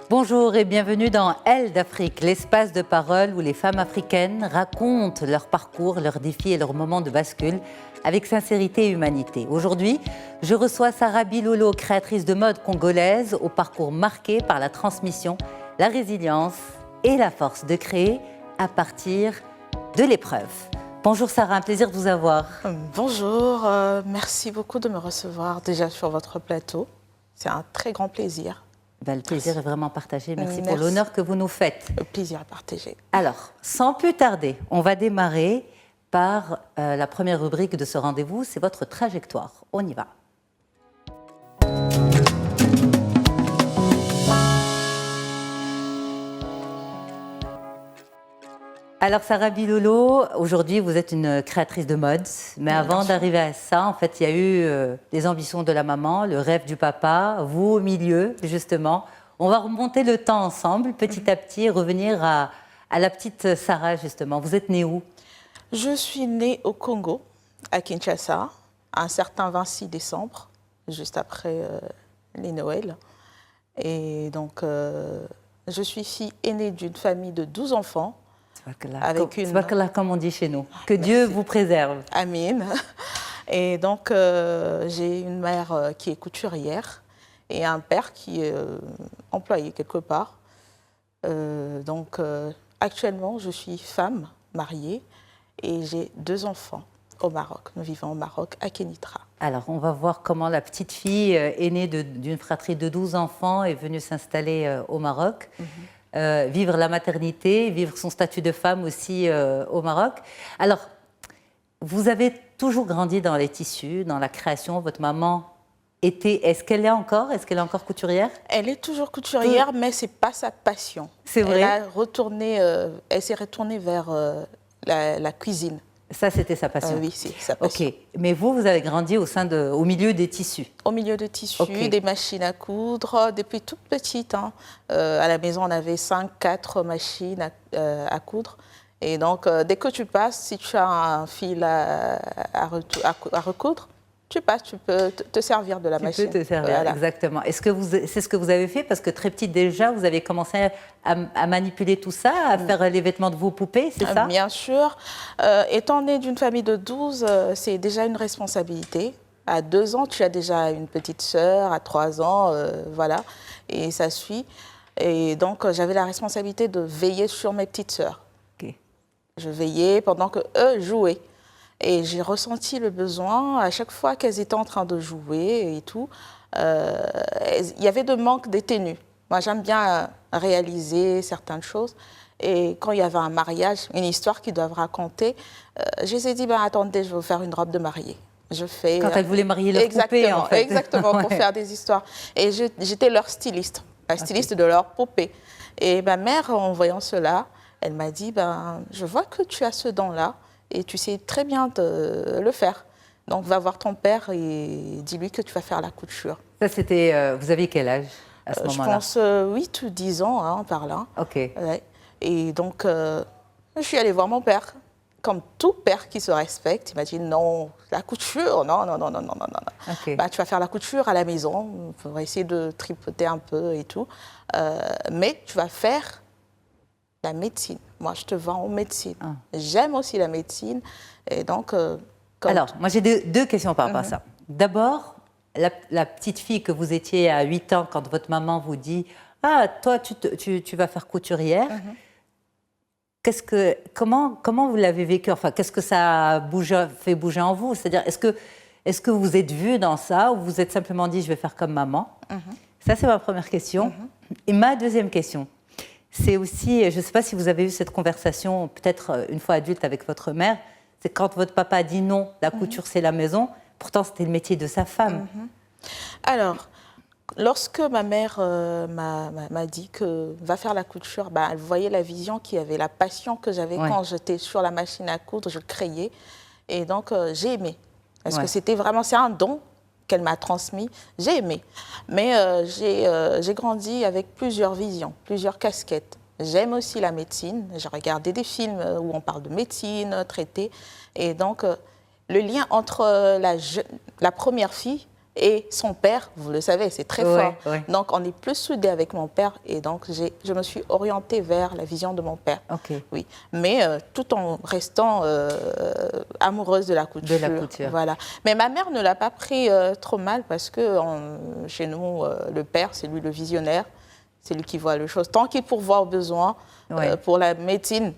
Bonjour et bienvenue dans Elle d'Afrique, l'espace de parole où les femmes africaines racontent leur parcours, leurs défis et leurs moments de bascule avec sincérité et humanité. Aujourd'hui, je reçois Sarah Bilolo, créatrice de mode congolaise au parcours marqué par la transmission, la résilience et la force de créer à partir de l'épreuve. Bonjour Sarah, un plaisir de vous avoir. Bonjour, merci beaucoup de me recevoir déjà sur votre plateau. C'est un très grand plaisir. Le plaisir est vraiment partagé. Merci pour l'honneur que vous nous faites. Le plaisir est partagé. Alors, sans plus tarder, on va démarrer par la première rubrique de ce rendez-vous, c'est votre trajectoire. On y va. Alors Sarah Bilolo, aujourd'hui vous êtes une créatrice de mode, mais avant d'arriver à ça, en fait, il y a eu les ambitions de la maman, le rêve du papa, vous au milieu, justement. On va remonter le temps ensemble, petit à petit, et revenir à la petite Sarah, justement. Vous êtes née où? Je suis née au Congo, à Kinshasa, un certain 26 décembre, juste après les Noëls. Et donc, je suis fille aînée d'une famille de 12 enfants. Avec une... comme on dit chez nous. Que Dieu vous préserve. Amen. Et donc, j'ai une mère qui est couturière et un père qui est employé quelque part. Donc, actuellement, je suis femme mariée et j'ai 2 enfants au Maroc. Nous vivons au Maroc, à Kenitra. Alors, on va voir comment la petite fille aînée d'une fratrie de 12 enfants est venue s'installer au Maroc. Vivre la maternité, vivre son statut de femme aussi au Maroc. Alors, vous avez toujours grandi dans les tissus, dans la création. Votre maman est-ce qu'elle est encore couturière? Elle est toujours couturière, mais ce n'est pas sa passion. C'est vrai. Elle s'est retournée vers la cuisine. Ça, c'était sa passion. Oui, c'est sa passion. Ok. Mais vous avez grandi au milieu des tissus. Au milieu des tissus, des machines à coudre, depuis toute petite. Hein. À la maison, on avait 4 machines à coudre. Et donc, dès que tu passes, si tu as un fil à recoudre, tu passes, tu peux te servir de la machine. Tu peux te servir, voilà. Exactement. C'est ce que vous avez fait? Parce que très petite déjà, vous avez commencé à manipuler tout ça, à faire les vêtements de vos poupées, c'est ça? Bien sûr. Étant née d'une famille de 12, c'est déjà une responsabilité. À 2 ans, tu as déjà une petite sœur, à 3 ans, voilà, et ça suit. Et donc, j'avais la responsabilité de veiller sur mes petites sœurs. Okay. Je veillais pendant qu'eux jouaient. Et j'ai ressenti le besoin, à chaque fois qu'elles étaient en train de jouer et tout, il y avait de manque de tenues. Moi, j'aime bien réaliser certaines choses. Et quand il y avait un mariage, une histoire qu'ils doivent raconter, je les ai dit, attendez, je vais vous faire une robe de mariée. Quand elles voulaient marier leur poupée, en fait. Exactement, pour faire des histoires. Et j'étais leur styliste, la styliste de leur poupée. Et ma mère, en voyant cela, elle m'a dit, je vois que tu as ce don-là. Et tu sais très bien de le faire. Donc, va voir ton père et dis-lui que tu vas faire la couture. Ça, c'était... vous aviez quel âge à ce moment-là? Je pense 8 ou 10 ans, hein, par là. OK. Ouais. Et donc, je suis allée voir mon père. Comme tout père qui se respecte, il m'a dit non, la couture, non. Okay. Tu vas faire la couture à la maison. Il faudra essayer de tripoter un peu et tout. Mais tu vas faire la médecine. Moi, je te vends en médecine. J'aime aussi la médecine. Et donc, alors, moi, j'ai deux questions par rapport à ça. D'abord, la petite fille que vous étiez à 8 ans, quand votre maman vous dit « Ah, toi, tu vas faire couturière », comment vous l'avez vécu? Enfin, qu'est-ce que ça a fait bouger en vous? C'est-à-dire, est-ce que vous êtes vu dans ça ou vous vous êtes simplement dit « Je vais faire comme maman ». Ça, c'est ma première question. Et ma deuxième question, c'est aussi, je ne sais pas si vous avez eu cette conversation, peut-être une fois adulte avec votre mère, c'est quand votre papa a dit non, la couture c'est la maison, pourtant c'était le métier de sa femme. Alors, lorsque ma mère m'a dit que va faire la couture, elle voyait la vision qu'il y avait, la passion que j'avais quand j'étais sur la machine à coudre, je créais. Et donc, j'ai aimé. Parce que c'était vraiment, c'est un don qu'elle m'a transmis, j'ai aimé. Mais j'ai grandi avec plusieurs visions, plusieurs casquettes. J'aime aussi la médecine. J'ai regardé des films où on parle de médecine, traité. Et donc, le lien entre la première fille Et son père, vous le savez, c'est très fort. Ouais. Donc, on est plus soudés avec mon père. Et donc, je me suis orientée vers la vision de mon père. Oui. Mais tout en restant amoureuse de la couture. Voilà. Mais ma mère ne l'a pas pris trop mal parce que chez nous, le père, c'est lui le visionnaire. C'est lui qui voit les choses. Tant qu'il pourvoit aux besoins pour la médecine,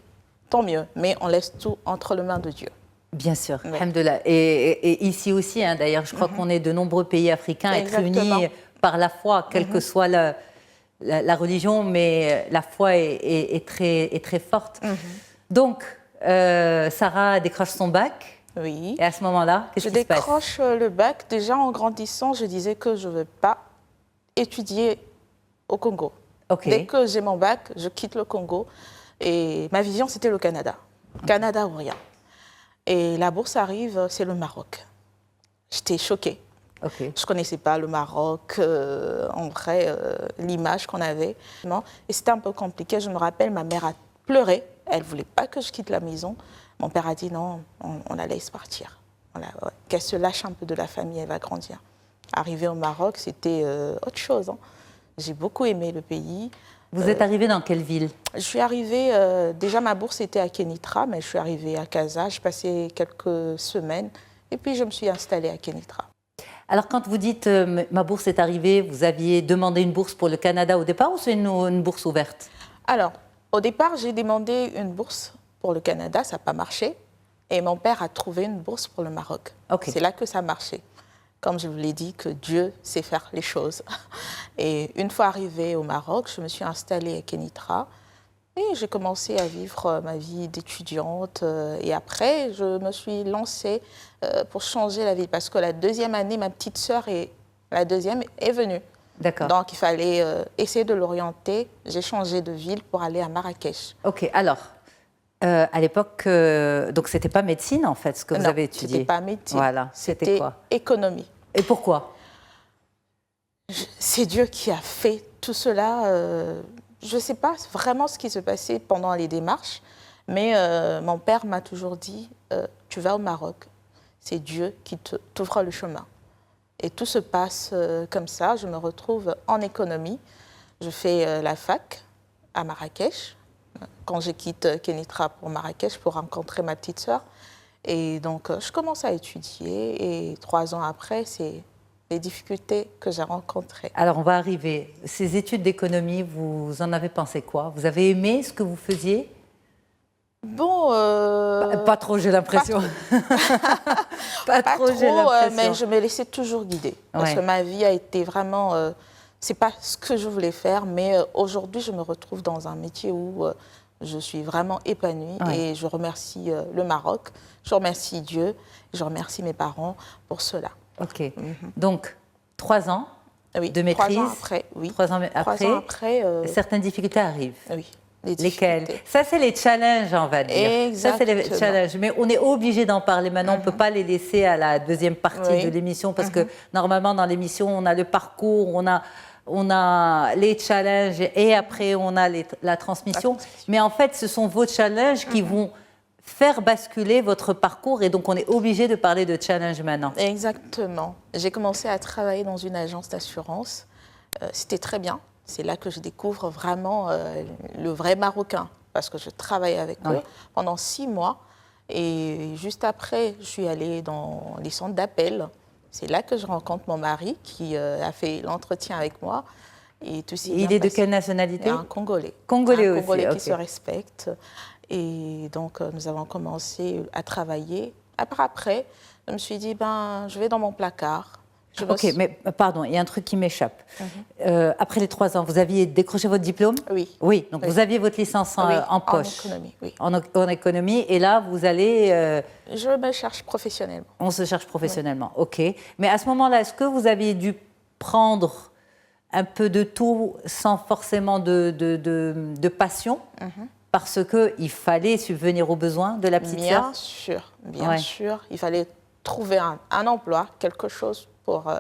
tant mieux. Mais on laisse tout entre les mains de Dieu. Bien sûr, alhamdoulilah. Et ici aussi, hein, d'ailleurs, je crois qu'on est de nombreux pays africains à être unis par la foi, quelle que soit la religion, mais la foi est très forte. Donc, Sarah décroche son bac. Oui. Et à ce moment-là, qu'est-ce qui se passe? Je décroche le bac. Déjà, en grandissant, je disais que je ne veux pas étudier au Congo. Dès que j'ai mon bac, je quitte le Congo. Et ma vision, c'était le Canada. Canada ou rien. Et la bourse arrive, c'est le Maroc. J'étais choquée. Je ne connaissais pas le Maroc, en vrai, l'image qu'on avait. Et c'était un peu compliqué. Je me rappelle, ma mère a pleuré. Elle ne voulait pas que je quitte la maison. Mon père a dit non, on la laisse partir. Qu'elle se lâche un peu de la famille, elle va grandir. Arrivée au Maroc, c'était autre chose. Hein. J'ai beaucoup aimé le pays. Vous êtes arrivée dans quelle ville? Je suis arrivée, déjà ma bourse était à Kénitra, mais je suis arrivée à Casa, je passais quelques semaines et puis je me suis installée à Kénitra. Alors quand vous dites ma bourse est arrivée, vous aviez demandé une bourse pour le Canada au départ ou c'est une bourse ouverte? Alors, au départ, j'ai demandé une bourse pour le Canada, ça n'a pas marché et mon père a trouvé une bourse pour le Maroc. C'est là que ça a marché. Comme je vous l'ai dit, que Dieu sait faire les choses. Et une fois arrivée au Maroc, je me suis installée à Kénitra et j'ai commencé à vivre ma vie d'étudiante. Et après, je me suis lancée pour changer la vie parce que la deuxième année, ma petite sœur la deuxième est venue. Donc, il fallait essayer de l'orienter. J'ai changé de ville pour aller à Marrakech. Alors, à l'époque, donc c'était pas médecine en fait ce que vous avez étudié? C'était pas médecine. Voilà, c'était quoi? Économie. Et pourquoi? C'est Dieu qui a fait tout cela. Je ne sais pas vraiment ce qui se passait pendant les démarches, mais mon père m'a toujours dit tu vas au Maroc, c'est Dieu qui t'ouvre le chemin. Et tout se passe comme ça. Je me retrouve en économie. Je fais la fac à Marrakech. Quand je quitte Kénitra pour Marrakech pour rencontrer ma petite sœur. Et donc, je commence à étudier. Et 3 ans après, c'est les difficultés que j'ai rencontrées. Alors, on va arriver. Ces études d'économie, vous en avez pensé quoi? Vous avez aimé ce que vous faisiez? Bon... Pas trop, j'ai l'impression. Pas trop, j'ai l'impression. Mais je me laissais toujours guider. Parce que ma vie a été vraiment... c'est pas ce que je voulais faire, mais aujourd'hui, je me retrouve dans un métier où je suis vraiment épanouie et je remercie le Maroc, je remercie Dieu, je remercie mes parents pour cela. Donc, 3 ans de maîtrise. 3 ans après, oui. 3 ans après, certaines difficultés arrivent. Oui. Lesquelles? Ça, c'est les challenges, on va dire. Exactement. Ça, c'est les challenges. Mais on est obligé d'en parler maintenant. On ne peut pas les laisser à la deuxième partie de l'émission parce que normalement, dans l'émission, on a le parcours, on a les challenges et après, on a la transmission. Mais en fait, ce sont vos challenges qui vont faire basculer votre parcours et donc on est obligé de parler de challenge maintenant. Exactement. J'ai commencé à travailler dans une agence d'assurance. C'était très bien. C'est là que je découvre vraiment le vrai Marocain, parce que je travaille avec eux pendant 6 mois. Et juste après, je suis allée dans les centres d'appel. C'est là que je rencontre mon mari qui a fait l'entretien avec moi. Et tout il est de quelle nationalité? Un Congolais. Congolais aussi. Un Congolais qui se respecte. Et donc, nous avons commencé à travailler. Après, je me suis dit, je vais dans mon placard. Mais pardon, il y a un truc qui m'échappe. Après les 3 ans, vous aviez décroché votre diplôme? Oui. Oui, donc vous aviez votre licence en poche. En économie, oui. En économie, et là, vous allez... Je me cherche professionnellement. On se cherche professionnellement, ok. Mais à ce moment-là, est-ce que vous aviez dû prendre un peu de tout sans forcément de passion parce qu'il fallait subvenir aux besoins de la petite sœur? Bien sûr. Il fallait trouver un emploi, quelque chose pour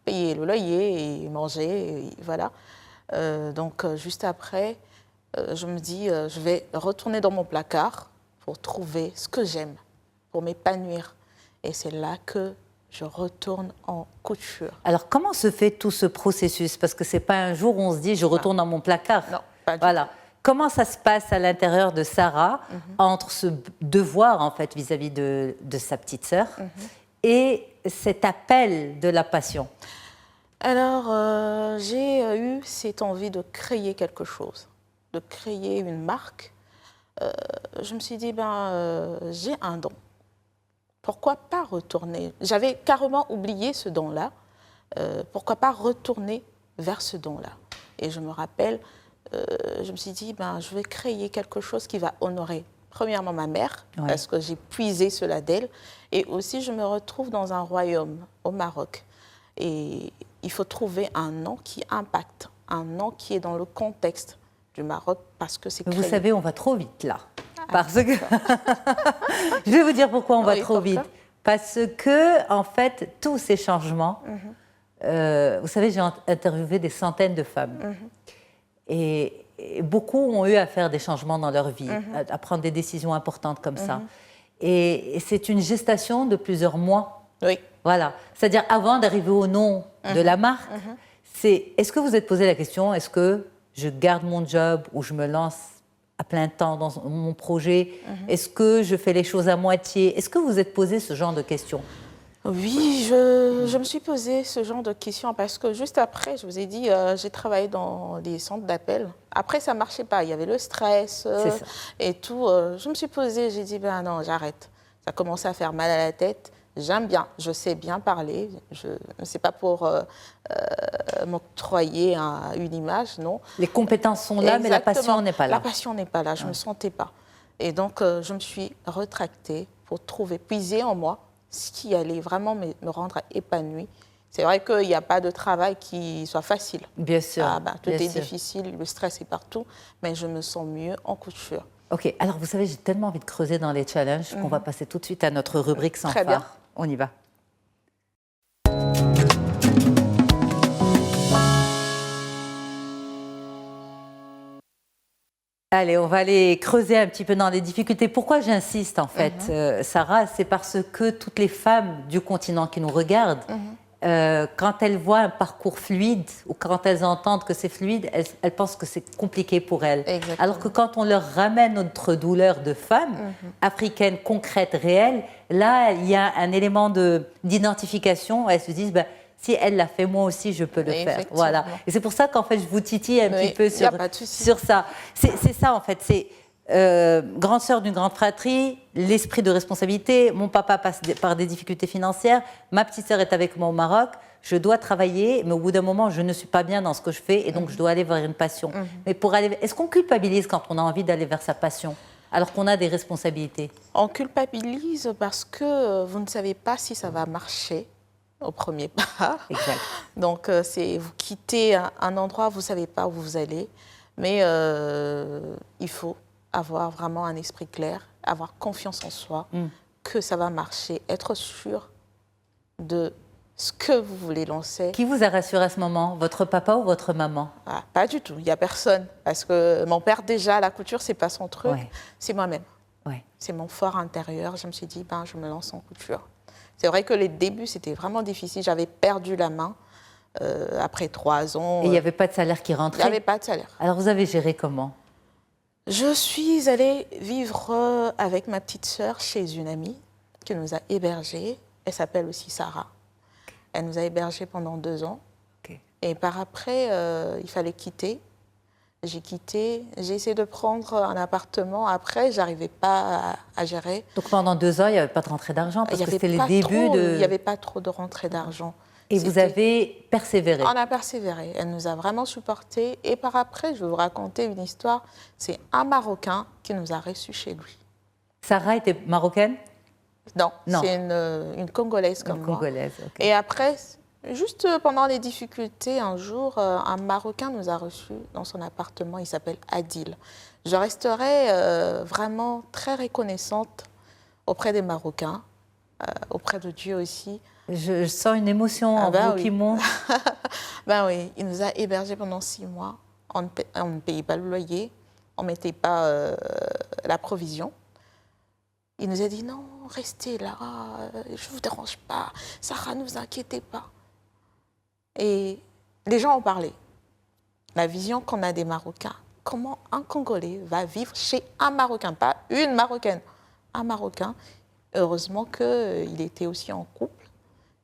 payer le loyer et manger, et voilà. Donc, juste après, je me dis, je vais retourner dans mon placard pour trouver ce que j'aime, pour m'épanouir. Et c'est là que je retourne en couture. Alors, comment se fait tout ce processus? Parce que ce n'est pas un jour où on se dit, je retourne dans mon placard. Non, pas du voilà. Comment ça se passe à l'intérieur de Sarah, entre ce devoir, en fait, vis-à-vis de sa petite sœur, et cet appel de la passion? Alors, j'ai eu cette envie de créer quelque chose, de créer une marque. Je me suis dit, j'ai un don. Pourquoi pas retourner? J'avais carrément oublié ce don-là. Pourquoi pas retourner vers ce don-là? Et je me rappelle, je me suis dit, je vais créer quelque chose qui va honorer, premièrement, ma mère, parce que j'ai puisé cela d'elle. Et aussi, je me retrouve dans un royaume, au Maroc. Et il faut trouver un nom qui impacte, un nom qui est dans le contexte du Maroc, parce que c'est créé. Vous savez, on va trop vite, là. Parce que je vais vous dire pourquoi on va trop vite. Parce que, en fait, tous ces changements, vous savez, j'ai interviewé des centaines de femmes. Et beaucoup ont eu à faire des changements dans leur vie, à prendre des décisions importantes comme ça. Et c'est une gestation de plusieurs mois. Oui. Voilà. C'est-à-dire, avant d'arriver au nom de la marque, est-ce que vous êtes posé la question, est-ce que je garde mon job ou je me lance à plein temps dans mon projet? Est-ce que je fais les choses à moitié? Est-ce que vous êtes posé ce genre de questions? Oui, je me suis posé ce genre de questions parce que juste après, je vous ai dit, j'ai travaillé dans des centres d'appel. Après, ça ne marchait pas. Il y avait le stress et tout. Je me suis posée, j'ai dit, non, j'arrête. Ça commençait à faire mal à la tête. J'aime bien, je sais bien parler. Ce n'est pas pour m'octroyer une image, non. Les compétences sont là, mais la passion n'est pas là. La passion n'est pas là, je ne me sentais pas. Et donc, je me suis retractée pour puiser en moi ce qui allait vraiment me rendre épanouie. C'est vrai qu'il n'y a pas de travail qui soit facile. Bien sûr. Tout est difficile, le stress est partout, mais je me sens mieux en couture. Ok, alors vous savez, j'ai tellement envie de creuser dans les challenges qu'on va passer tout de suite à notre rubrique sans Très phare. bien. On y va. Allez, on va aller creuser un petit peu dans les difficultés. Pourquoi j'insiste en fait, Sarah? C'est parce que toutes les femmes du continent qui nous regardent, quand elles voient un parcours fluide ou quand elles entendent que c'est fluide, elles pensent que c'est compliqué pour elles. Exactement. Alors que quand on leur ramène notre douleur de femme, africaine, concrète, réelle, là, il y a un élément d'identification. Elles se disent, si elle l'a fait, moi aussi, je peux le faire. Voilà. Et c'est pour ça qu'en fait, je vous titille un petit peu sur ça. C'est ça, en fait. C'est grande sœur d'une grande fratrie, l'esprit de responsabilité. Mon papa passe par des difficultés financières. Ma petite sœur est avec moi au Maroc. Je dois travailler, mais au bout d'un moment, je ne suis pas bien dans ce que je fais et donc je dois aller vers une passion. Mais pour aller, est-ce qu'on culpabilise quand on a envie d'aller vers sa passion alors qu'on a des responsabilités? On culpabilise parce que vous ne savez pas si ça va marcher au premier pas. Exact. Donc, vous quittez un endroit, vous ne savez pas où vous allez, mais il faut avoir vraiment un esprit clair, avoir confiance en soi, que ça va marcher, être sûr de ce que vous voulez lancer. Qui vous a rassuré à ce moment? Votre papa ou votre maman? Pas du tout, il n'y a personne. Parce que mon père, déjà, la couture, ce n'est pas son truc, c'est moi-même. C'est mon fort intérieur. Je me suis dit, je me lance en couture. C'est vrai que les débuts, c'était vraiment difficile. J'avais perdu la main après 3 ans. Et il n'y avait pas de salaire qui rentrait? Il n'y avait pas de salaire. Alors, vous avez géré comment? Je suis allée vivre avec ma petite sœur chez une amie qui nous a hébergés. Elle s'appelle aussi Sarah. Elle nous a hébergés pendant 2 ans. Et par après, il fallait quitter. J'ai quitté. J'ai essayé de prendre un appartement. Après, je n'arrivais pas à gérer. Donc pendant 2 ans, il n'y avait pas de rentrée d'argent parce que c'était les débuts de... Il n'y avait pas trop de rentrée d'argent. Et vous avez persévéré? On a persévéré. Elle nous a vraiment supportés. Et par après, je vais vous raconter une histoire. C'est un Marocain qui nous a reçus chez lui. Sarah était marocaine? Non. C'est une Congolaise comme moi. Congolaise, ok. Et après, juste pendant les difficultés, un jour, un Marocain nous a reçus dans son appartement. Il s'appelle Adil. Je resterai vraiment très reconnaissante auprès des Marocains, auprès de Dieu aussi. Je sens une émotion en vous qui monte. Oui, il nous a hébergés pendant 6 mois. On ne payait pas le loyer, on ne mettait pas la provision. Il nous a dit non, restez là, je ne vous dérange pas, Sarah, ne vous inquiétez pas. Et les gens ont parlé. La vision qu'on a des Marocains, comment un Congolais va vivre chez un Marocain, pas une Marocaine, un Marocain. Heureusement qu'il était aussi en couple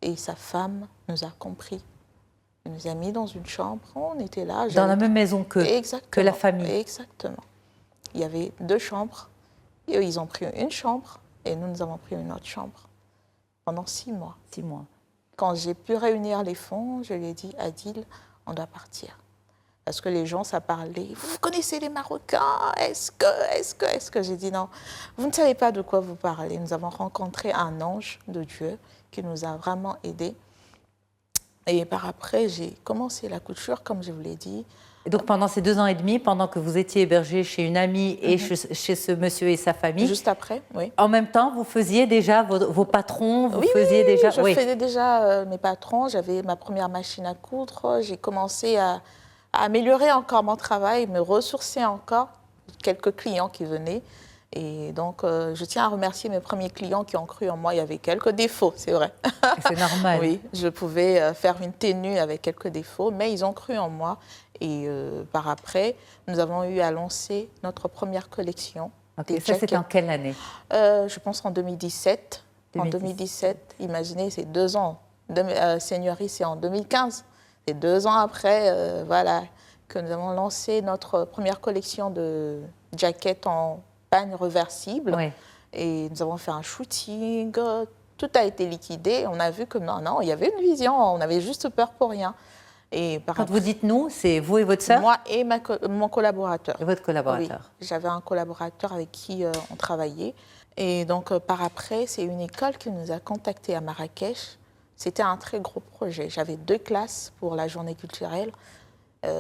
et sa femme nous a compris. Il nous a mis dans une chambre, on était là. Dans la même maison que la famille. Exactement. Il y avait 2 chambres. Et eux, ils ont pris une chambre et nous avons pris une autre chambre pendant 6 mois. 6 mois. Quand j'ai pu réunir les fonds, je lui ai dit, Adil, on doit partir. Parce que les gens, ça parlait, vous connaissez les Marocains, est-ce que j'ai dit non, vous ne savez pas de quoi vous parlez. Nous avons rencontré un ange de Dieu qui nous a vraiment aidés. Et par après, j'ai commencé la couture, comme je vous l'ai dit. Et donc pendant ces 2 ans et demi, pendant que vous étiez hébergé chez une amie et chez ce monsieur et sa famille. Juste après, oui. En même temps, vous faisiez déjà vos patrons, je faisais déjà mes patrons. J'avais ma première machine à coudre. J'ai commencé à améliorer encore mon travail, me ressourcer encore. Quelques clients qui venaient. Et donc, je tiens à remercier mes premiers clients qui ont cru en moi. Il y avait quelques défauts, c'est vrai. C'est normal. Oui, je pouvais faire une tenue avec quelques défauts, mais ils ont cru en moi. Et par après, nous avons eu à lancer notre première collection. Okay, ça, c'était en quelle année? Je pense en 2017. En 2017, imaginez, c'est 2 ans. Seigneurie, c'est en 2015. C'est 2 ans après, voilà, que nous avons lancé notre première collection de jackets en pagne reversible. Oui. Et nous avons fait un shooting. Tout a été liquidé. On a vu que non, il y avait une vision. On avait juste peur pour rien. Et quand vous dites nous, c'est vous et votre sœur? Moi et mon collaborateur. Et votre collaborateur? Oui, j'avais un collaborateur avec qui on travaillait. Et donc, par après, c'est une école qui nous a contactés à Marrakech. C'était un très gros projet. J'avais 2 classes pour la journée culturelle,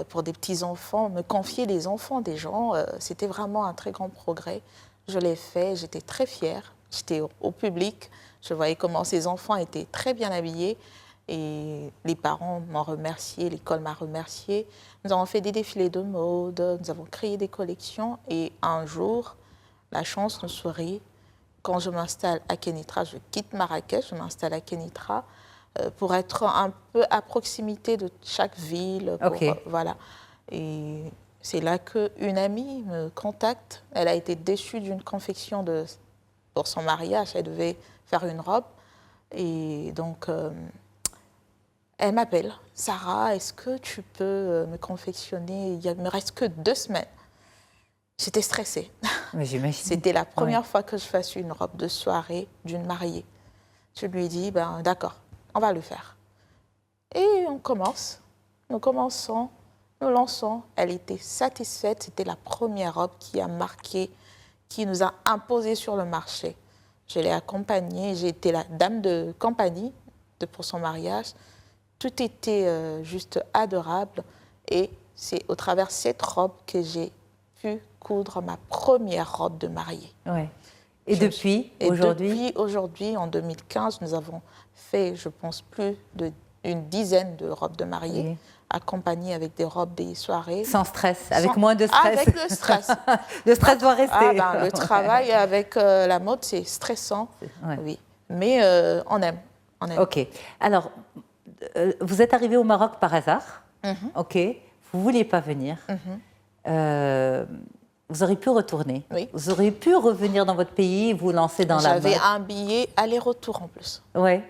pour des petits-enfants. Me confier les enfants des gens, c'était vraiment un très grand progrès. Je l'ai fait, j'étais très fière. J'étais au public. Je voyais comment ces enfants étaient très bien habillés. Et les parents m'ont remercié, l'école m'a remercié. Nous avons fait des défilés de mode, nous avons créé des collections. Et un jour, la chance nous sourit. Quand je m'installe à Kénitra, je quitte Marrakech, je m'installe à Kénitra pour être un peu à proximité de chaque ville. Voilà. Et c'est là qu'une amie me contacte. Elle a été déçue d'une confection pour son mariage. Elle devait faire une robe. Et donc... elle m'appelle, Sarah, est-ce que tu peux me confectionner? Il ne me reste que 2 semaines. J'étais stressée. J'imagine. C'était la première fois que je fasse une robe de soirée d'une mariée. Je lui ai dit, d'accord, on va le faire. Et on commence. Nous commençons, nous lançons. Elle était satisfaite. C'était la première robe qui a marqué, qui nous a imposé sur le marché. Je l'ai accompagnée. J'ai été la dame de compagnie pour son mariage. Tout était juste adorable et c'est au travers de cette robe que j'ai pu coudre ma première robe de mariée. Ouais. Et depuis aujourd'hui, en 2015, nous avons fait, je pense, plus d'une dizaine de robes de mariée, accompagnées avec des robes des soirées. Sans stress, avec moins de stress. Avec le stress. Le stress doit rester. Le travail avec la mode, c'est stressant, oui. Mais on aime. Ok. Alors, vous êtes arrivé au Maroc par hasard. Ok. Vous ne vouliez pas venir. Vous auriez pu retourner. Oui. Vous auriez pu revenir dans votre pays et vous lancer dans la mode. J'avais un billet aller-retour en plus. Oui.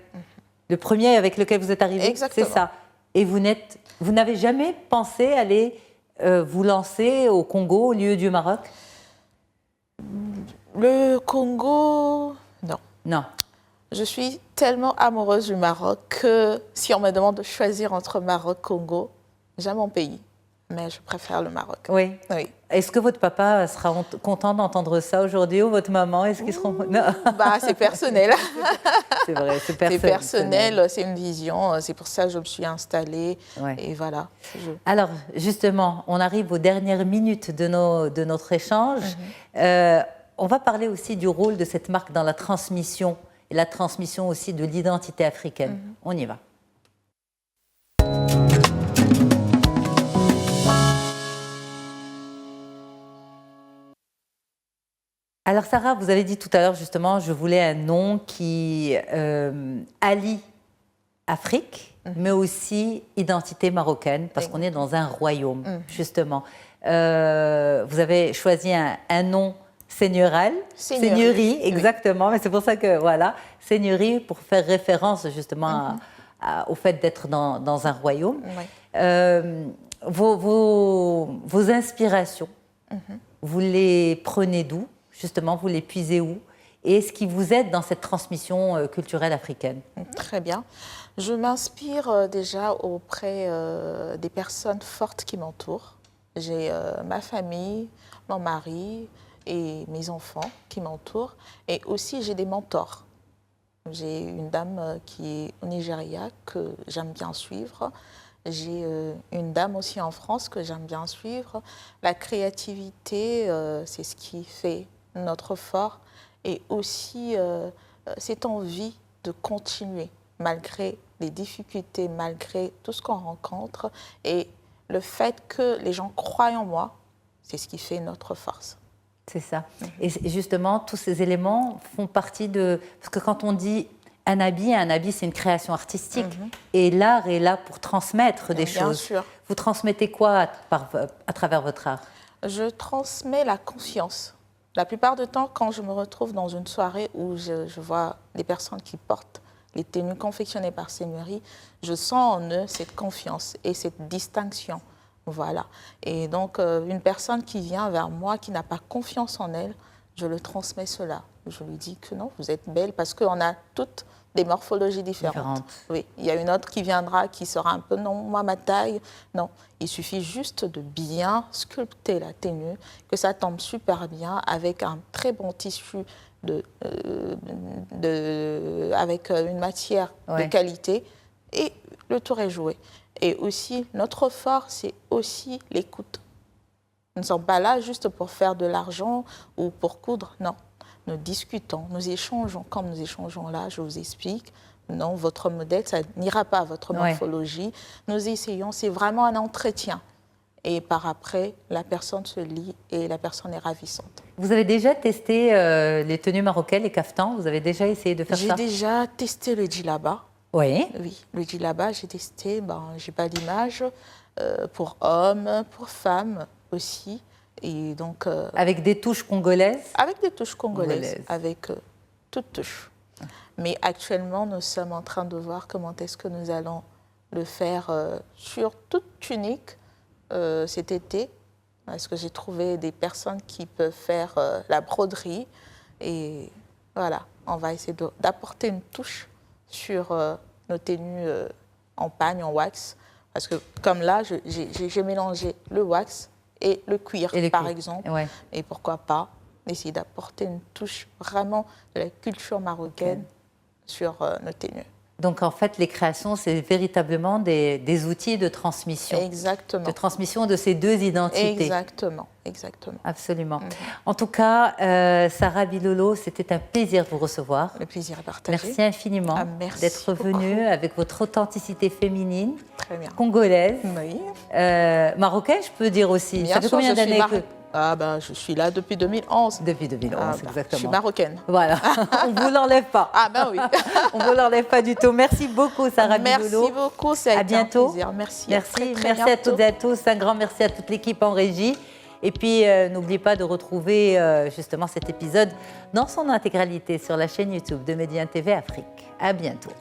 Le premier avec lequel vous êtes arrivé, c'est ça. Et vous n'avez jamais pensé aller vous lancer au Congo au lieu du Maroc? Le Congo, non. Non. Je suis tellement amoureuse du Maroc que si on me demande de choisir entre Maroc et Congo, j'aime mon pays, mais je préfère le Maroc. Oui. Est-ce que votre papa sera content d'entendre ça aujourd'hui ou votre maman? Est-ce qu'ils seront... Non. C'est personnel. C'est vrai, c'est personnel. C'est personnel, c'est une vision, c'est pour ça que je me suis installée. Et voilà. Alors, justement, on arrive aux dernières minutes de notre échange. On va parler aussi du rôle de cette marque dans la transmission et la transmission aussi de l'identité africaine. On y va. Alors Sarah, vous avez dit tout à l'heure justement, je voulais un nom qui allie Afrique, mais aussi identité marocaine, parce qu'on est dans un royaume, justement. Vous avez choisi un nom seigneurial, seigneurie, exactement, mais c'est pour ça que, voilà, seigneurie, pour faire référence justement au fait d'être dans un royaume. Vos inspirations, vous les prenez d'où? Justement, vous les puisez où? Et est-ce qui vous aide dans cette transmission culturelle africaine? Très bien. Je m'inspire déjà auprès des personnes fortes qui m'entourent. J'ai ma famille, mon mari et mes enfants qui m'entourent. Et aussi, j'ai des mentors. J'ai une dame qui est au Nigeria que j'aime bien suivre. J'ai une dame aussi en France que j'aime bien suivre. La créativité, c'est ce qui fait notre fort. Et aussi cette envie de continuer malgré les difficultés, malgré tout ce qu'on rencontre. Et le fait que les gens croient en moi, c'est ce qui fait notre force. C'est ça. Et justement, tous ces éléments font partie de... Parce que quand on dit un habit, c'est une création artistique. Et l'art est là pour transmettre des choses. Bien sûr. Vous transmettez quoi à travers votre art? Je transmets la confiance. La plupart du temps, quand je me retrouve dans une soirée où je vois des personnes qui portent les tenues confectionnées par Seigneurie, je sens en eux cette confiance et cette distinction. Voilà. Et donc, une personne qui vient vers moi, qui n'a pas confiance en elle, je le transmets cela. Je lui dis que non, vous êtes belle, parce qu'on a toutes des morphologies différentes. Oui, il y a une autre qui viendra, qui sera un peu, non, moi, ma taille. Non, il suffit juste de bien sculpter la tenue, que ça tombe super bien, avec un très bon tissu, avec une matière de qualité, et le tour est joué. Et aussi, notre fort, c'est aussi l'écoute. Nous ne sommes pas là juste pour faire de l'argent ou pour coudre, non. Nous discutons, nous échangeons. Comme nous échangeons là, je vous explique, non, votre modèle, ça n'ira pas à votre morphologie. Nous essayons, c'est vraiment un entretien. Et par après, la personne se lie et la personne est ravissante. Vous avez déjà testé les tenues marocaines, les caftans? Vous avez déjà essayé de faire ça? J'ai déjà testé le djellaba. Oui. Oui, le djellaba, j'ai testé, je n'ai pas d'image, pour hommes, pour femmes aussi. Et donc, avec des touches congolaises? Avec des touches congolaises. Avec toutes touches. Mais actuellement, nous sommes en train de voir comment est-ce que nous allons le faire sur toute tunique cet été. Parce que j'ai trouvé des personnes qui peuvent faire la broderie. Et voilà, on va essayer d'apporter une touche sur nos tenues en pagne, en wax. Parce que comme là, j'ai mélangé le wax et le cuir, par exemple. Et pourquoi pas essayer d'apporter une touche vraiment de la culture marocaine sur nos tenues. Donc, en fait, les créations, c'est véritablement des outils de transmission. Exactement. De transmission de ces deux identités. Exactement, exactement. Absolument. En tout cas, Sarah Bilolo, c'était un plaisir de vous recevoir. Le plaisir est partagé. Merci infiniment d'être venue avec votre authenticité féminine, congolaise, marocaine, je peux dire aussi. Bien Ça fait combien d'années que... je suis là depuis 2011. Depuis 2011, exactement. Je suis marocaine. Voilà, on ne vous l'enlève pas. Oui. On ne vous l'enlève pas du tout. Merci beaucoup, Sarah Bilolo. Merci beaucoup, c'est à bientôt. Un plaisir. Merci. Merci à toutes et à tous. Un grand merci à toute l'équipe en régie. Et puis, n'oubliez pas de retrouver justement cet épisode dans son intégralité sur la chaîne YouTube de Média TV Afrique. À bientôt.